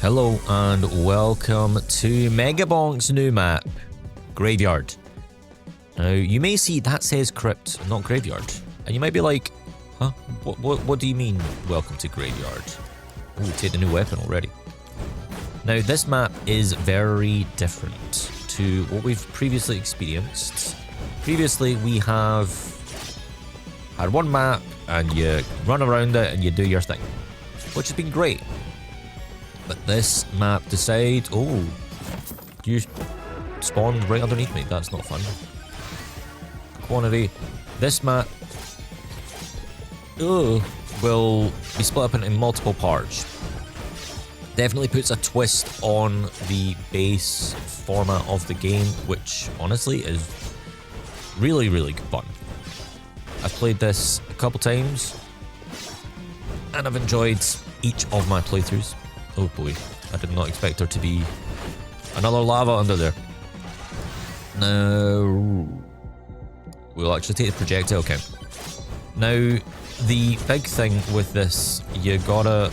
Hello and welcome to Megabonk's new map, Graveyard. Now, you may see that says Crypt, not Graveyard. And you might be like, huh? What do you mean, welcome to Graveyard? Ooh, take the new weapon already. Now, this map is very different to what we've previously experienced. Previously, we have had one map and you run around it and you do your thing, which has been great. But this map decides, oh, you spawned right underneath me. That's not fun. Quantity. This map will be split up into multiple parts. Definitely puts a twist on the base format of the game, which honestly is really, really fun. I've played this a couple times and I've enjoyed each of my playthroughs. Oh boy, I did not expect there to be another lava under there. No, we'll actually take the projectile count. Now, the big thing with this, you gotta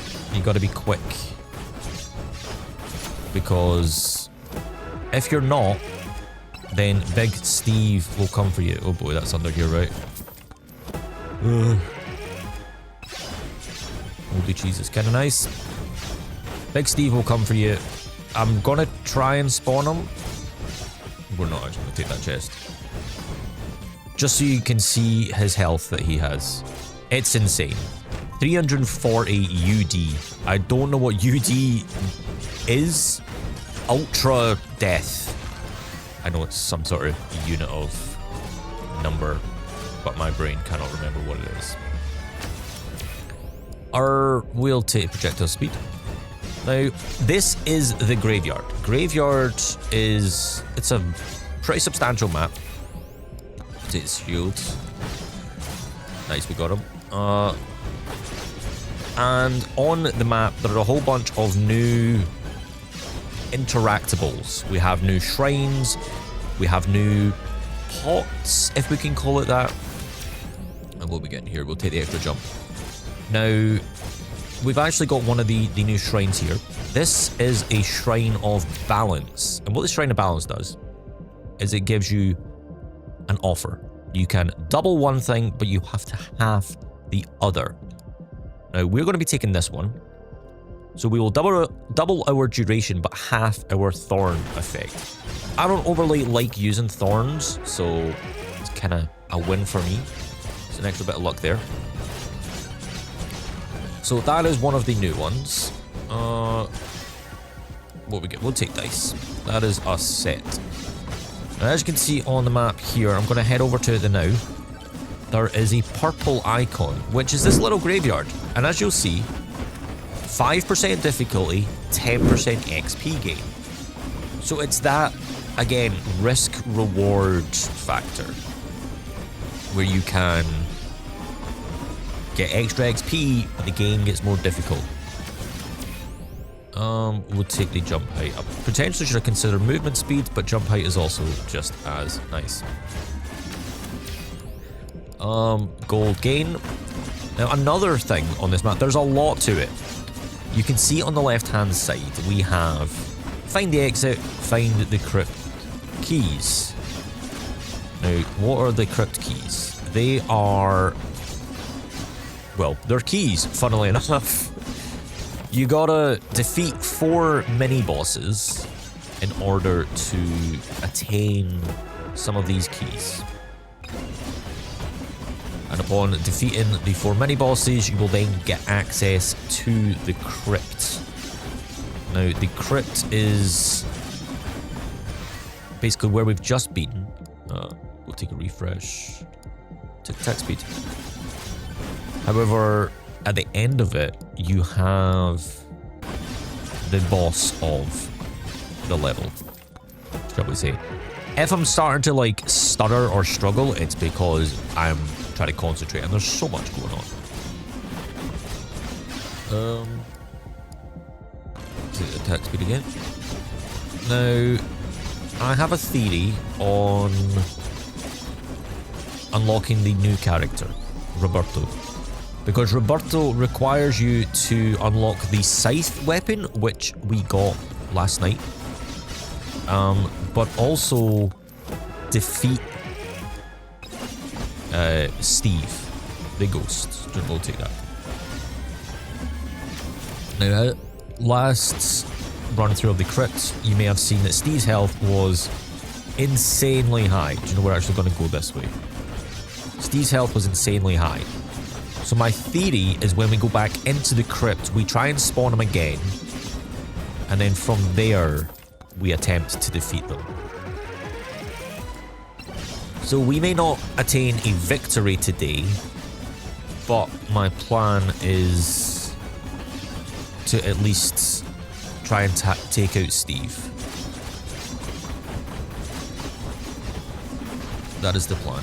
be quick, because if you're not, then Big Steve will come for you. Oh boy, that's under here, right? Holy Jesus, kind of nice. Big Steve will come for you. I'm gonna try and spawn him. We're not actually gonna take that chest. Just so you can see his health that he has. It's insane. 340 UD. I don't know what UD is. Ultra death. I know it's some sort of unit of number, but my brain cannot remember what it is. We'll take projectile speed. Now, this is the Graveyard. Graveyard it's a pretty substantial map. Take his shield. Nice, we got him. And on the map, there are a whole bunch of new interactables. We have new shrines. We have new pots, if we can call it that. And what we get in here, we'll take the extra jump. Now, we've actually got one of the new shrines here. This is a Shrine of Balance. And what the Shrine of Balance does is it gives you an offer. You can double one thing, but you have to halve the other. Now, we're going to be taking this one. So we will double our duration, but half our thorn effect. I don't overly like using thorns, so it's kind of a win for me. It's an extra bit of luck there. So that is one of the new ones. What we get? We'll take dice. That is a set. Now, as you can see on the map here, I'm going to head over to it now. There is a purple icon, which is this little graveyard. And as you'll see, 5% difficulty, 10% XP gain. So it's that, again, risk-reward factor, where you can get extra XP, but the game gets more difficult. We'll take the jump height up. Potentially should have considered movement speed, but jump height is also just as nice. Gold gain. Now, another thing on this map, there's a lot to it. You can see on the left-hand side, we have find the exit, find the crypt keys. Now, what are the crypt keys? They are... well, they're keys, funnily enough. You gotta defeat 4 mini-bosses in order to attain some of these keys. And upon defeating the 4 mini-bosses, you will then get access to the crypt. Now, the crypt is basically where we've just been. We'll take a refresh. Take attack speed. However, at the end of it, you have the boss of the level, shall we say. If I'm starting to like stutter or struggle, it's because I'm trying to concentrate and there's so much going on. Attack speed again. Now, I have a theory on unlocking the new character, Roberto. Because Roberto requires you to unlock the Scythe weapon, which we got last night. But also defeat Steve, the ghost. We'll take that. Now, last run through of the crypt, you may have seen that Steve's health was insanely high. Do you know we're actually going to go this way? Steve's health was insanely high. So my theory is when we go back into the crypt, we try and spawn him again. And then from there, we attempt to defeat them. So we may not attain a victory today, but my plan is to at least try and take out Steve. That is the plan.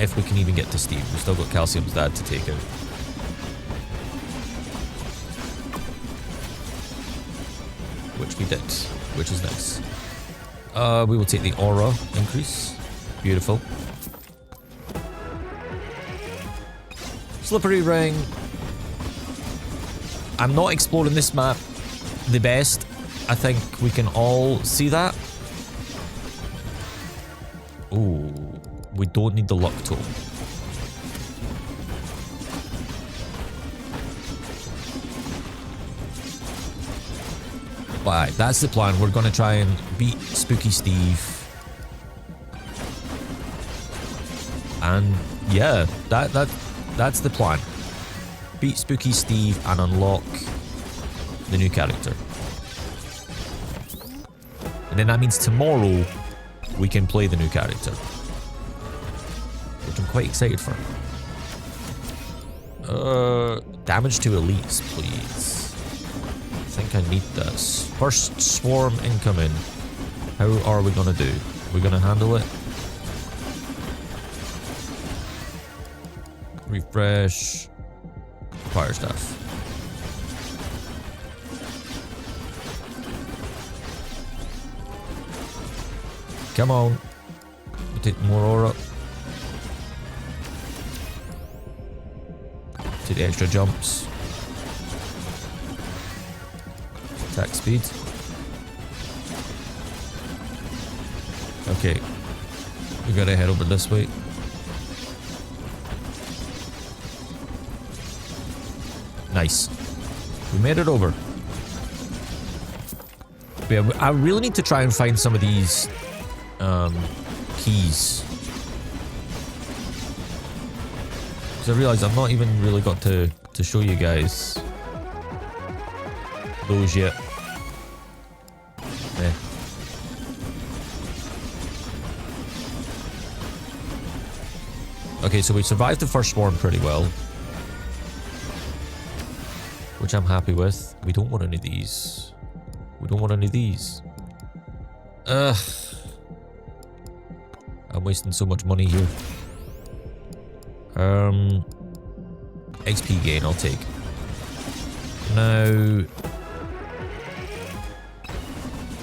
If we can even get to Steve. We've still got Calcium's dad to take out. Which we did. Which is nice. We will take the aura increase. Beautiful. Slippery ring. I'm not exploring this map the best. I think we can all see that. Ooh. We don't need the luck tome. Right, that's the plan. We're gonna try and beat Spooky Steve. And yeah, that's the plan. Beat Spooky Steve and unlock the new character. And then that means tomorrow we can play the new character. Which I'm quite excited for. Damage to elites, please. I think I need this. First swarm incoming. How are we gonna do? We're gonna handle it. Refresh. Fire stuff. Come on. We'll take more aura. Take the extra jumps. Attack speed. Okay. We gotta head over this way. Nice. We made it over. But yeah, I really need to try and find some of these keys. Because I realised I've not even really got to show you guys those yet. Eh. Okay, so we survived the first swarm pretty well. Which I'm happy with. We don't want any of these. We don't want any of these. Ugh. I'm wasting so much money here. XP gain, I'll take. Now,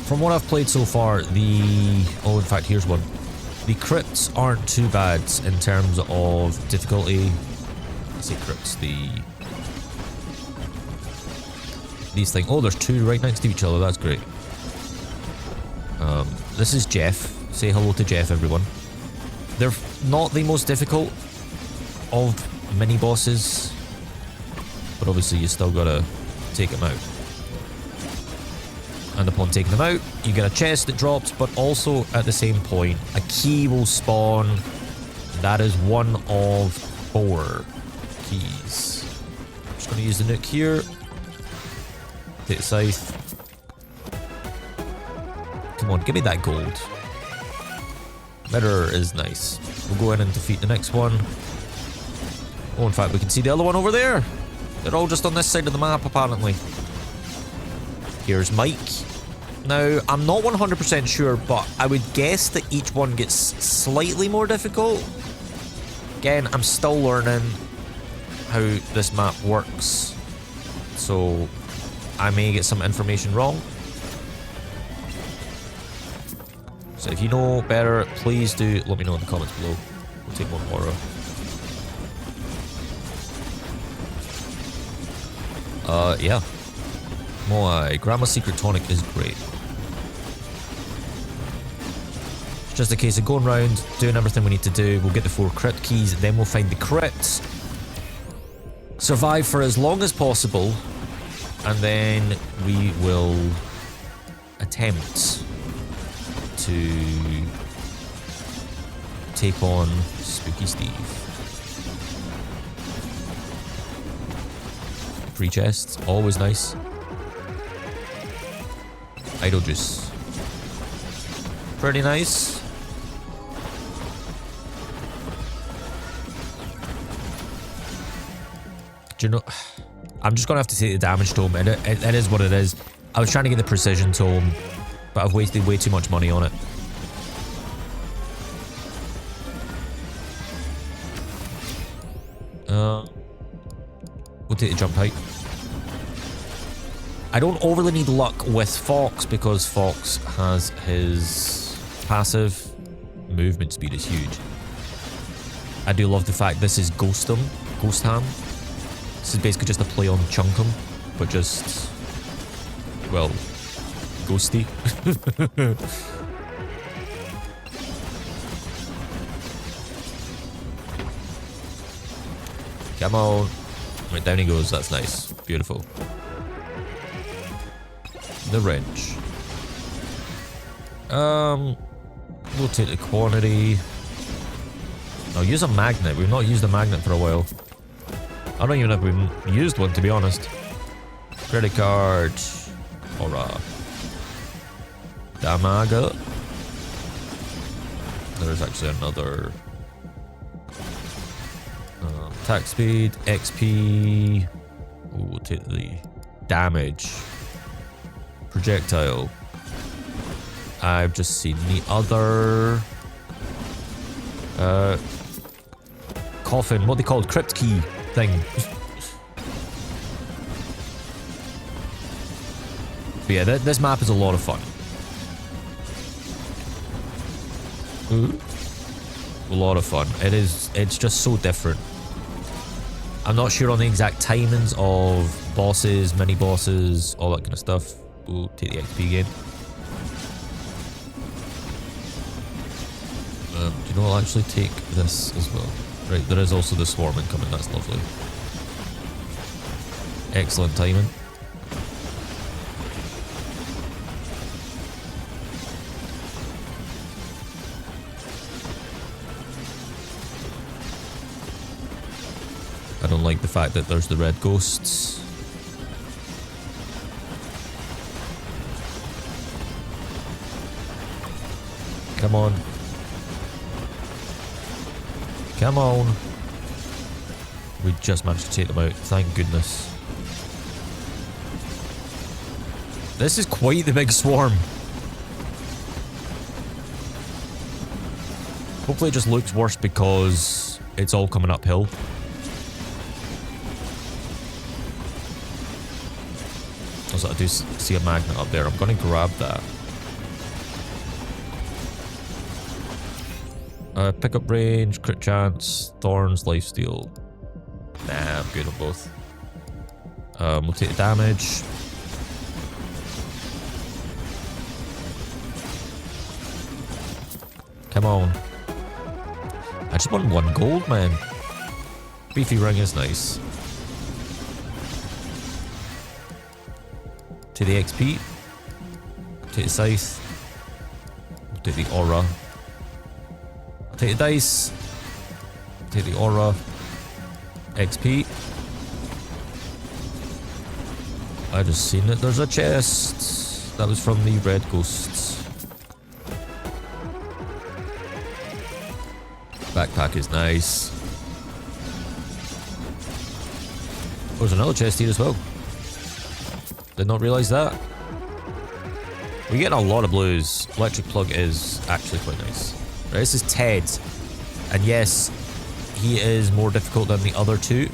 from what I've played so far, oh, in fact, here's one. The crypts aren't too bad in terms of difficulty. I say crypts, these things. Oh, there's two right next to each other. That's great. This is Jeff. Say hello to Jeff, everyone. They're not the most difficult of mini bosses, but obviously you still gotta take them out. And upon taking them out, you get a chest that drops, but also at the same point, a key will spawn. That is one of 4 keys. I'm just gonna use the nuke here. Take the scythe. Come on, give me that gold. Mirror is nice. We'll go in and defeat the next one. Oh, in fact, we can see the other one over there. They're all just on this side of the map, apparently. Here's Mike. Now, I'm not 100% sure, but I would guess that each one gets slightly more difficult. Again, I'm still learning how this map works. So, I may get some information wrong. So if you know better, please do let me know in the comments below. We'll take one aura. Yeah. My Grandma's Secret Tonic is great. It's just a case of going around, doing everything we need to do. We'll get the 4 crypt keys, then we'll find the crypts. Survive for as long as possible, and then we will attempt to take on Spooky Steve. Free chests, always nice. Idle juice. Pretty nice. Do you know, I'm just gonna have to take the damage tome, and it is what it is. I was trying to get the precision tome, but I've wasted way too much money on it. We'll take the jump height. I don't overly need luck with Fox because Fox has his passive. Movement speed is huge. I do love the fact this is Ghost Ham. This is basically just a play on Chunkum, but just, well, ghosty. Come on. Right, down he goes. That's nice. Beautiful. The wrench. We'll take the quantity. I'll use a magnet. We've not used a magnet for a while. I don't even know if we've used one, to be honest. Credit card. Aura. Damaga. There's actually another. Attack speed, XP. Ooh, we'll take the damage. Projectile. I've just seen the other coffin, what they called, crypt key thing. But yeah, this map is a lot of fun. A lot of fun. It's just so different. I'm not sure on the exact timings of bosses, mini bosses, all that kind of stuff. We'll take the XP again. Do you know, I'll actually take this as well. Right, there is also the swarm incoming, that's lovely. Excellent timing. I don't like the fact that there's the red ghosts. Come on. Come on. We just managed to take them out, thank goodness. This is quite the big swarm. Hopefully it just looks worse because it's all coming uphill. Also, I do see a magnet up there. I'm going to grab that. Pickup range, crit chance, thorns, lifesteal. Nah, I'm good on both. We'll take the damage. Come on. I just want 1 gold, man. Beefy ring is nice. Take the XP. Take the scythe. Take the aura. Take the dice. Take the aura. XP. I just seen that there's a chest. That was from the red ghosts. Backpack is nice. There's another chest here as well. Did not realise that. We're getting a lot of blues. Electric plug is actually quite nice. Right, this is Ted. And yes, he is more difficult than the other two.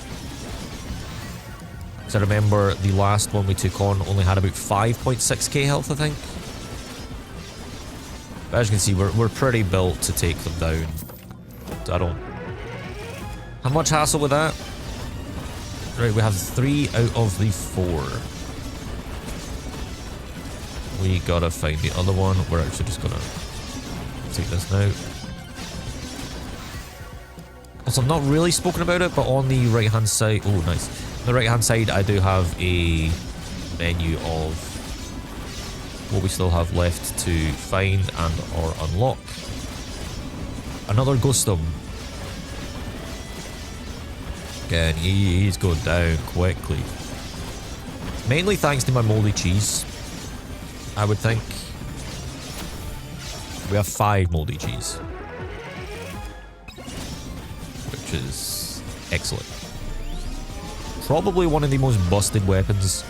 Because I remember the last one we took on only had about 5.6k health, I think. But as you can see, we're pretty built to take them down. So I don't have much hassle with that. Right, we have 3 out of the 4. We gotta find the other one. We're actually just gonna take this now. Also, I've not really spoken about it, but on the right-hand side... Oh, nice. On the right-hand side, I do have a menu of what we still have left to find and or unlock. Another ghostum. Again, he's going down quickly. Mainly thanks to my moldy cheese, I would think. We have 5 moldy cheese, which is excellent. Probably one of the most busted weapons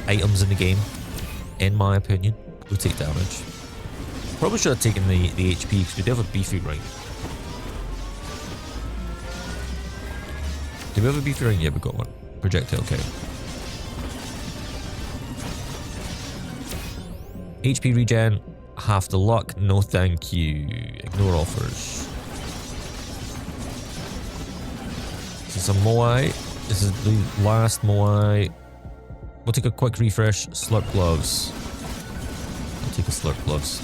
items in the game, in my opinion. We take damage. Probably should have taken the HP because we do have a beefy ring. Do we have a beefy ring? Yeah, we got one. Projectile count. HP regen, half the luck. No thank you. Ignore offers. This is a Moai. This is the last Moai. We'll take a quick refresh. Slurp gloves. I'll take a slurp gloves.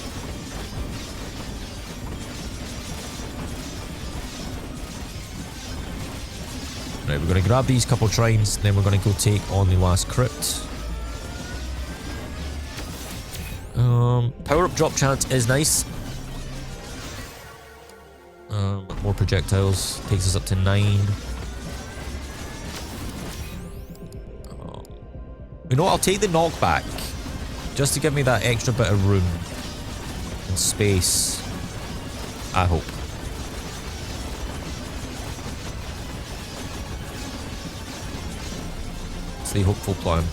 Right, we're going to grab these couple shrines, then we're going to go take on the last crypt. Power up drop chance is nice. More projectiles takes us up to 9. You know what? I'll take the knockback just to give me that extra bit of room and space. I hope. It's the hopeful plan.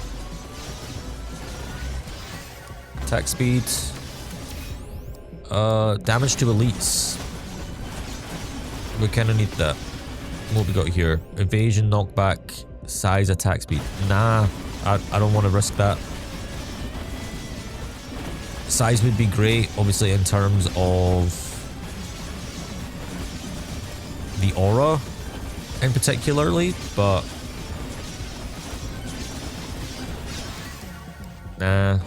Attack speed. Damage to elites. We kind of need that. What we got here? Evasion, knockback, size, attack speed. Nah, I don't want to risk that. Size would be great, obviously, in terms of the aura in particularly, but nah.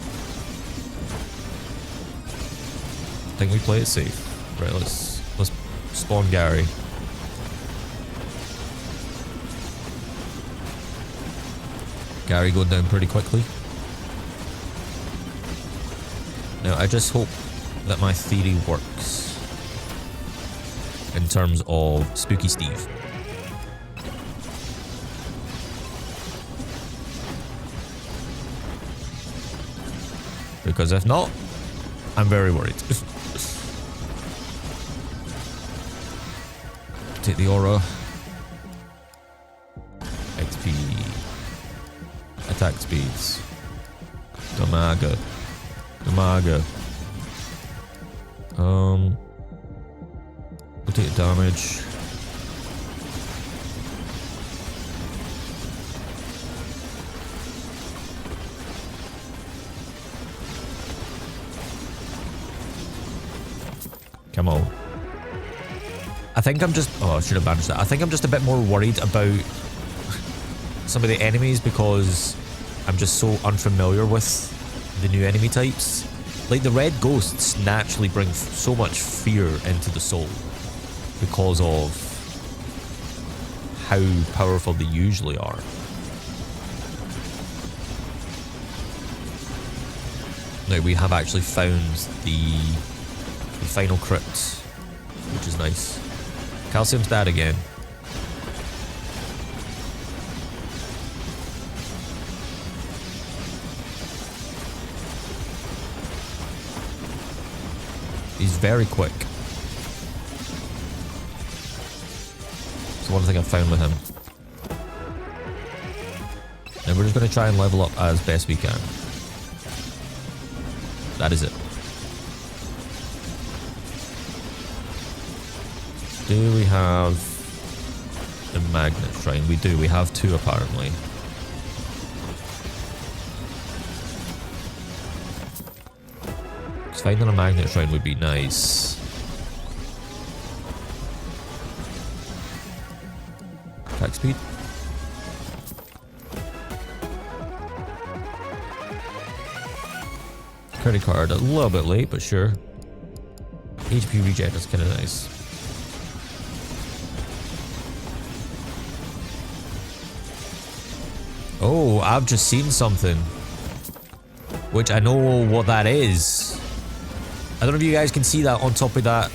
I think we play it safe. Right, let's spawn Gary. Gary going down pretty quickly. Now, I just hope that my theory works in terms of Spooky Steve. Because if not, I'm very worried. Take the aura. XP. Attack speeds. Damaga. Damaga. We'll take damage. Come on. I think I'm just... Oh, I should have banished that. I think I'm just a bit more worried about some of the enemies because I'm just so unfamiliar with the new enemy types. Like, the red ghosts naturally bring so much fear into the soul because of how powerful they usually are. Now, we have actually found the final crypt, which is nice. Calcium's dead again. He's very quick. That's one thing I've found with him. And we're just going to try and level up as best we can. That is it. Do we have a magnet shrine? We do. We have 2 apparently. Because finding a magnet shrine would be nice. Attack speed. Credit card, a little bit late, but sure. HP reject is kind of nice. Oh, I've just seen something. Which I know what that is. I don't know if you guys can see that on top of that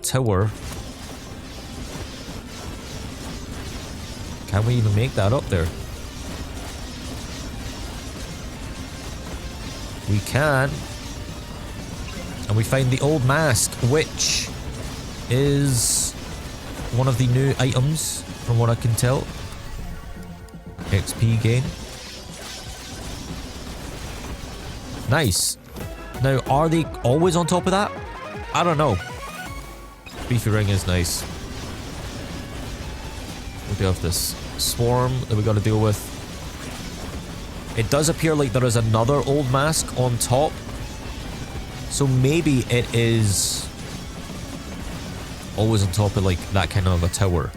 tower. Can we even make that up there? We can. And we find the old mask, which is one of the new items, from what I can tell. XP gain. Nice. Now, are they always on top of that? I don't know. Beefy ring is nice. We do have this swarm that we got to deal with. It does appear like there is another old mask on top. So maybe it is always on top of like that kind of a tower.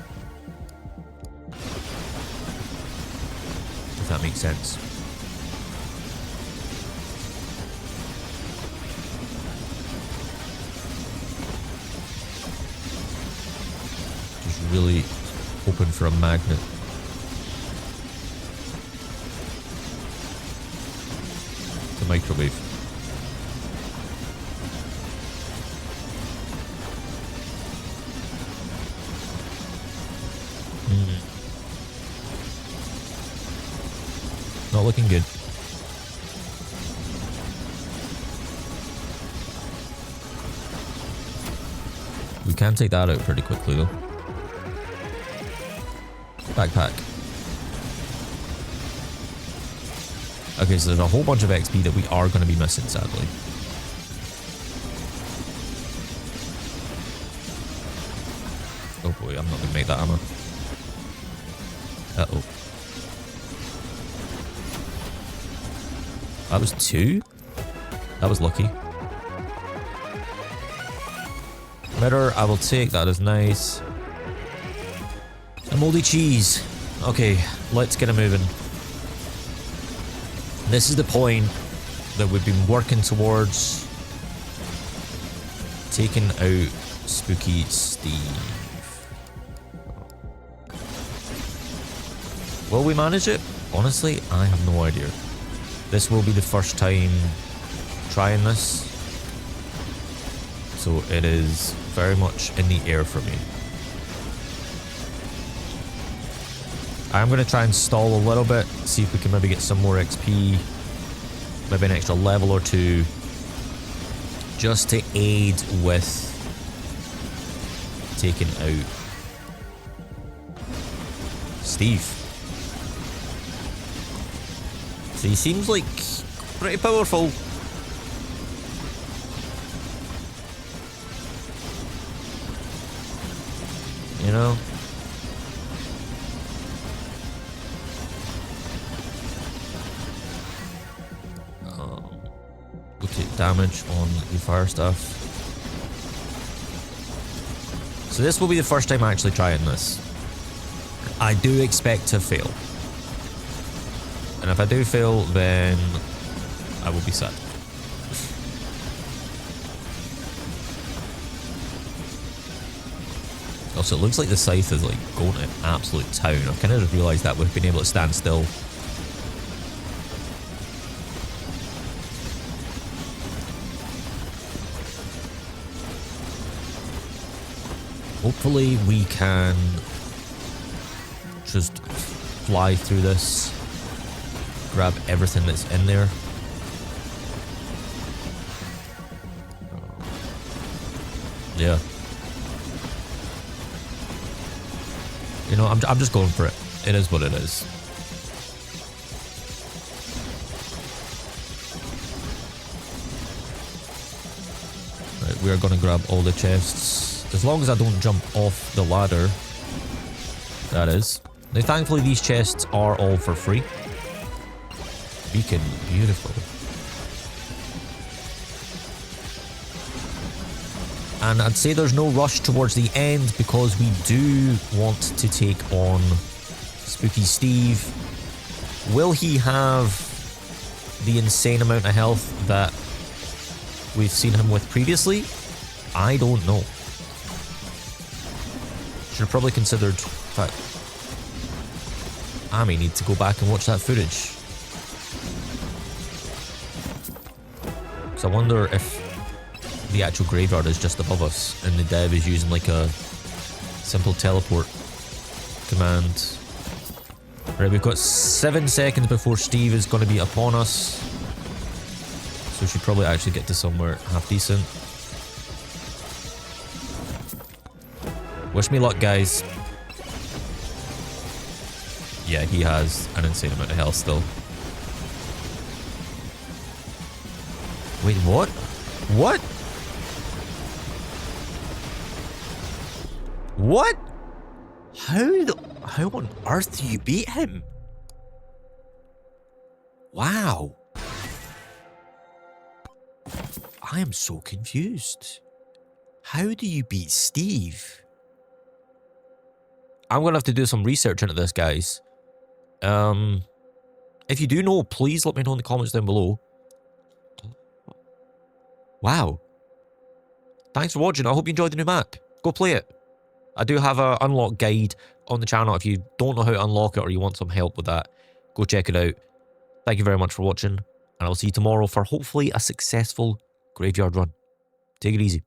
If that makes sense. Just really hoping for a magnet. The microwave. Not looking good. We can take that out pretty quickly though. Backpack. Okay, so there's a whole bunch of XP that we are going to be missing, sadly. Oh boy, I'm not going to make that armor. Uh-oh. That was 2? That was lucky. Mirror, I will take. That is nice. A moldy cheese. Okay, let's get it moving. This is the point that we've been working towards. Taking out Spooky Steve. Will we manage it? Honestly, I have no idea. This will be the first time trying this. So it is very much in the air for me. I'm going to try and stall a little bit, see if we can maybe get some more XP, maybe an extra level or 2, just to aid with taking out Steve. So he seems like pretty powerful. You know? We'll take damage on the fire stuff. So this will be the first time actually trying this. I do expect to fail. And if I do fail, then I will be sad. Also, it looks like the scythe is like going to absolute town. I've kind of just realised that we've been able to stand still. Hopefully we can just fly through this. Grab everything that's in there. Yeah. You know, I'm just going for it. It is what it is. Right, we are going to grab all the chests. As long as I don't jump off the ladder. That is. Now, thankfully, these chests are all for free. Beacon, beautiful. And I'd say there's no rush towards the end because we do want to take on Spooky Steve. Will he have the insane amount of health that we've seen him with previously? I don't know. Should have probably considered that I may need to go back and watch that footage. Because I wonder if the actual graveyard is just above us and the dev is using like a simple teleport command. Right, we've got 7 seconds before Steve is going to be upon us. So we should probably actually get to somewhere half decent. Wish me luck, guys. Yeah, he has an insane amount of health still. Wait, what? What? What? How on earth do you beat him? Wow. I am so confused. How do you beat Steve? I'm going to have to do some research into this, guys. If you do know, please let me know in the comments down below. Wow. Thanks for watching. I hope you enjoyed the new map. Go play it. I do have an unlock guide on the channel. If you don't know how to unlock it or you want some help with that, go check it out. Thank you very much for watching, and I'll see you tomorrow for hopefully a successful graveyard run. Take it easy.